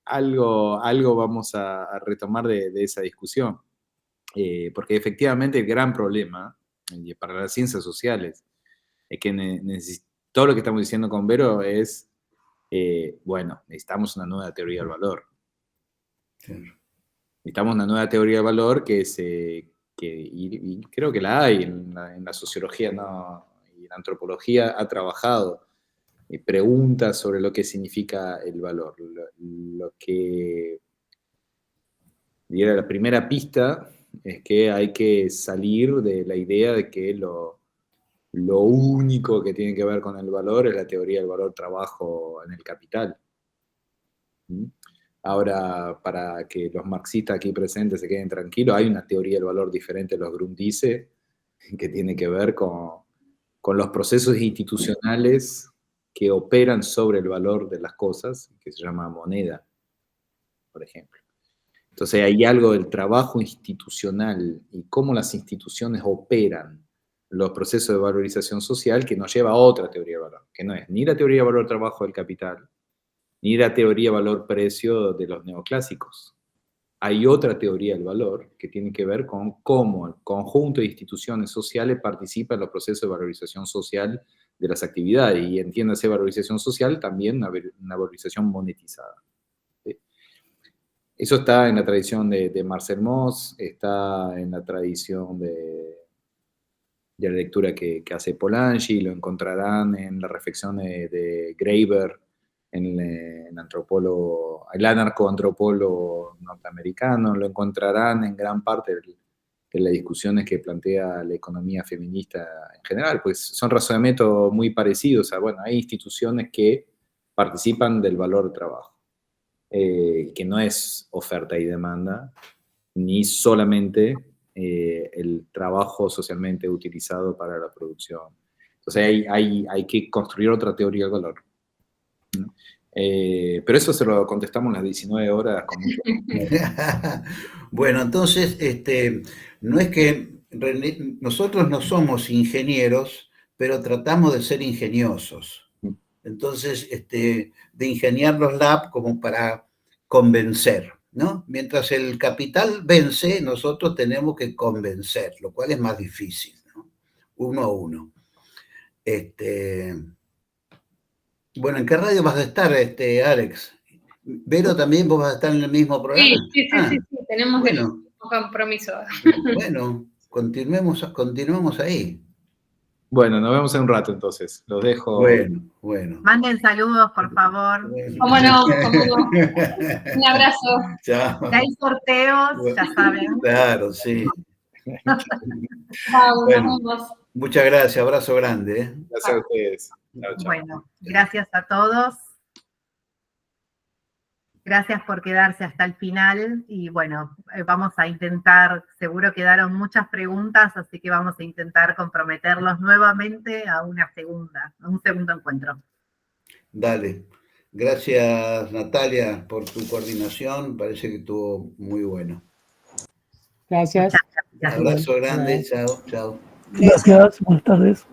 algo vamos a retomar de esa discusión. Porque efectivamente el gran problema para las ciencias sociales es que todo lo que estamos diciendo con Vero es, bueno, necesitamos una nueva teoría del valor. Sí. Necesitamos una nueva teoría del valor y creo que la hay en la sociología, ¿no? Y la antropología ha trabajado preguntas sobre lo que significa el valor. Lo que diría la primera pista es que hay que salir de la idea de que Lo único que tiene que ver con el valor es la teoría del valor trabajo en el capital. ¿Mm? Ahora, para que los marxistas aquí presentes se queden tranquilos, hay una teoría del valor diferente de los Grundrisse, que tiene que ver con los procesos institucionales que operan sobre el valor de las cosas, que se llama moneda, por ejemplo. Entonces hay algo del trabajo institucional y cómo las instituciones operan los procesos de valorización social que nos lleva a otra teoría de valor, que no es ni la teoría de valor trabajo del capital, ni la teoría de valor-precio de los neoclásicos. Hay otra teoría del valor que tiene que ver con cómo el conjunto de instituciones sociales participa en los procesos de valorización social de las actividades, y entiéndase valorización social también una valorización monetizada. ¿Sí? Eso está en la tradición de Marcel Mauss, está en la tradición de la lectura que hace Polanyi, lo encontrarán en la reflexión de Graeber, en el anarcoantropólogo norteamericano, lo encontrarán en gran parte de las discusiones que plantea la economía feminista en general, pues son razonamientos muy parecidos. Bueno, hay instituciones que participan del valor del trabajo, que no es oferta y demanda, ni solamente el trabajo socialmente utilizado para la producción. Entonces hay que construir otra teoría del valor. Pero eso se lo contestamos a las 19 horas. Con mucho... Bueno, entonces, no es que nosotros no somos ingenieros, pero tratamos de ser ingeniosos. Entonces, de ingeniar los labs como para convencer, ¿no? Mientras el capital vence, nosotros tenemos que convencer, lo cual es más difícil, ¿no? Uno a uno. Bueno, ¿en qué radio vas a estar, Alex? Vero, ¿también vos vas a estar en el mismo programa? Sí, tenemos el mismo compromiso. Bueno, continuemos ahí. Bueno, nos vemos en un rato entonces. Los dejo. Bueno. Manden saludos, por favor. Bueno. ¿Cómo no? Un abrazo. Chao. Si hay sorteos, ya saben. Claro, sí. Chao, Bueno, nos vemos. muchas gracias, abrazo grande. Gracias a ustedes. Chao, chao. Bueno, gracias a todos. Gracias por quedarse hasta el final y bueno, vamos a intentar, seguro quedaron muchas preguntas, así que vamos a intentar comprometerlos nuevamente a un segundo encuentro. Dale. Gracias, Natalia, por tu coordinación, parece que estuvo muy bueno. Gracias. Abrazo grande, chao, chao. Gracias, buenas tardes.